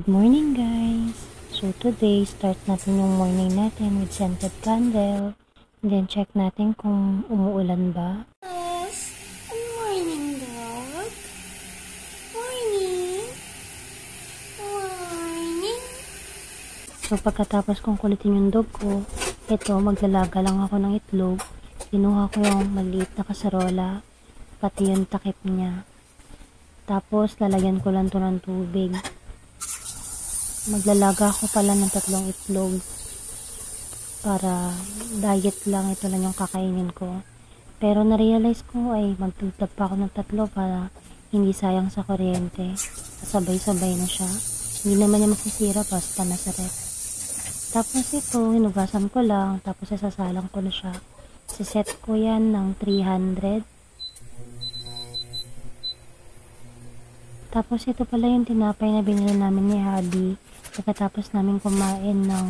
Good morning guys! So today, start natin yung morning natin with scented candle. And then check natin kung umuulan ba. Yes. Good morning, dog. Morning. Morning. So pagkatapos kong kulitin yung dog ko, ito maglalaga lang ako ng itlog. Kinuha ko yung maliit na kasarola, pati yung takip niya. Tapos lalagyan ko lang to ng tubig. Maglalaga ako pala ng 3 itlog. Para diet lang, ito lang yung kakainin ko. Pero na-realize ko ay magdagdag pa ako ng 3 para hindi sayang sa kuryente. Sabay-sabay na siya. Hindi naman niya masisira basta nasa ref. Tapos ito, hinugasan ko lang. Tapos isasalang ko na siya. Siset ko yan ng 300. Tapos ito pala yung tinapay na binili namin ni Habi. Pagkatapos namin kumain ng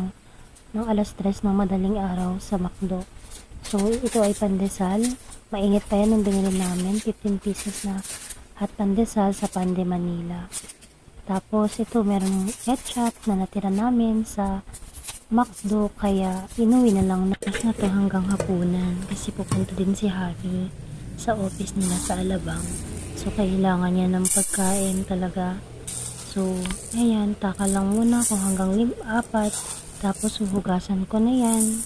alas 3 ng madaling araw sa McDo. So, ito ay pandesal. Mainit pa yan nung binili namin. 15 pieces na hot pandesal sa Pande Manila. Tapos, ito meron ketchup na natira namin sa McDo. Kaya, inuwi na lang na to hanggang hapunan. Kasi pupunta din si Javi sa office nila sa Alabang. So, kailangan niya ng pagkain talaga. So, ayan, taka lang muna kung hanggang 4. Tapos, huhugasan ko na yan.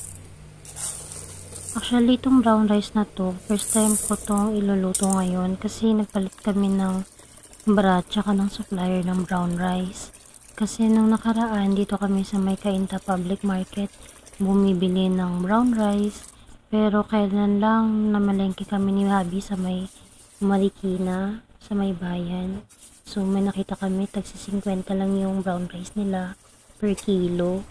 Actually, itong brown rice na to, first time ko tong iluluto ngayon kasi nagpalit kami ng brat tsaka ng supplier ng brown rice. Kasi nung nakaraan, dito kami sa may Cainta Public Market, bumibili ng brown rice. Pero kailan lang namalengke kami ni Habi sa may Marikina, sa may bayan. So, may nakita kami, tagsi 50 lang yung brown rice nila per kilo.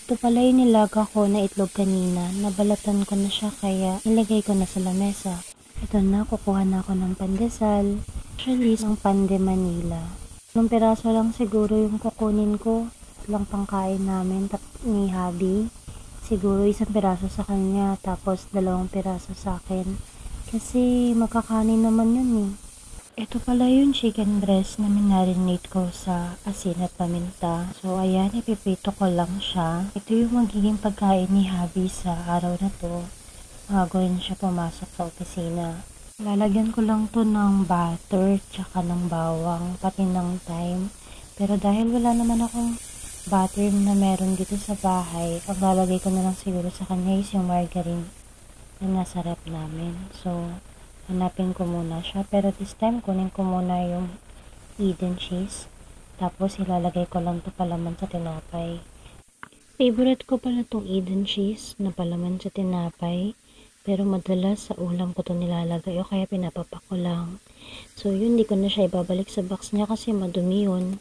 Ito pala yung nilaga ko na itlog kanina. Nabalatan ko na siya kaya ilagay ko na sa lamesa. Ito na, kukuha na ako ng pandesal. Actually, ang Pande Manila. Nung piraso lang siguro yung kukunin ko. Lang pangkain namin ni Habi. Siguro 1 piraso sa kanya, tapos 2 piraso sa akin. Kasi magkakanin naman yun eh. Ito pala yung chicken breast na minarinate ko sa asin at paminta. So, ayan, ipiprito ko lang siya. Ito yung magiging pagkain ni Habi sa araw na to. Bago rin siya pumasok sa opisina. Lalagyan ko lang to ng butter, tsaka ng bawang, pati ng thyme. Pero dahil wala naman akong butter na meron dito sa bahay, ang lalagay ko na lang siguro sa kanya is yung margarine na nasa rep namin. So, hanapin ko muna siya. Pero this time, kunin ko muna yung Eden cheese. Tapos, ilalagay ko lang to palaman sa tinapay. Favorite ko pala tong Eden cheese na palaman sa tinapay. Pero madalas sa ulam ko to nilalagay o kaya pinapapak ko lang. So, yun, di ko na siya ibabalik sa box niya kasi madumi yun.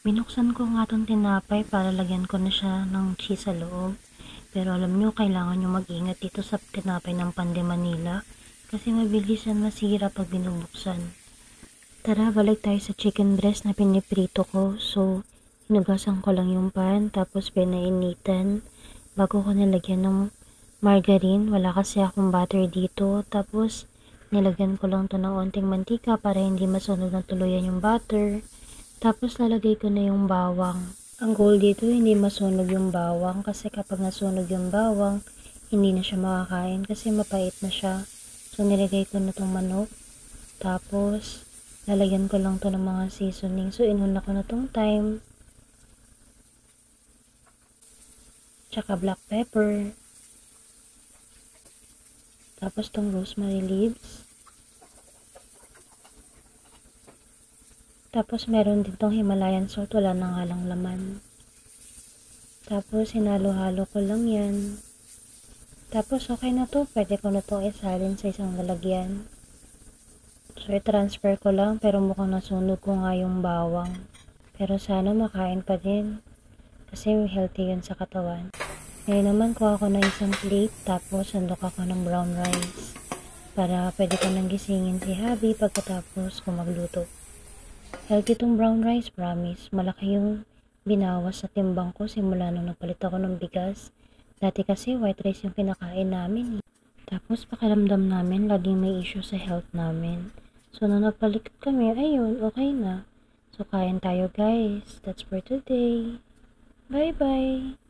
Binuksan ko nga tong tinapay para lagyan ko na siya ng cheese sa loob. Pero alam nyo, kailangan nyo mag-ingat dito sa tinapay ng Pande Manila. Kasi mabilis yan masira pag binubuksan. Tara, balik tayo sa chicken breast na piniprito ko. So, hinugasan ko lang yung pan, tapos pinainitan. Bago ko nilagyan ng margarine, wala kasi akong butter dito. Tapos, nilagyan ko lang to ng onting mantika para hindi masunog ng tuluyan yung butter. Tapos, lalagay ko na yung bawang. Ang goal dito, hindi masunog yung bawang. Kasi kapag nasunog yung bawang, hindi na siya makakain kasi mapait na siya. So, nilagay ko na itong manok. Tapos, lalagyan ko lang to ng mga seasoning. So, inuna ko na itong thyme. Tsaka black pepper. Tapos, itong rosemary leaves. Tapos, meron din itong Himalayan salt. Wala nang halang laman. Tapos, hinalo-halo ko lang yan. Tapos, okay na to. Pwede ko na itong isalin sa isang lalagyan. So, i-transfer ko lang. Pero mukhang nasunog ko nga yung bawang. Pero sana makain pa din. Kasi healthy yun sa katawan. Ngayon naman, kuha ko na isang plate. Tapos, sandok ako ng brown rice. Para pwede ko nang gisingin si Habi pagkatapos ko magluto. Healthy itong brown rice, promise. Malaki yung binawas sa timbang ko simula nung nagpalit ako ng bigas. Dati kasi white rice yung kinakain namin. Tapos pakiramdam namin laging may issue sa health namin. So nung nagpalit kami, ayun, okay na. So, kain tayo guys. That's for today. Bye-bye!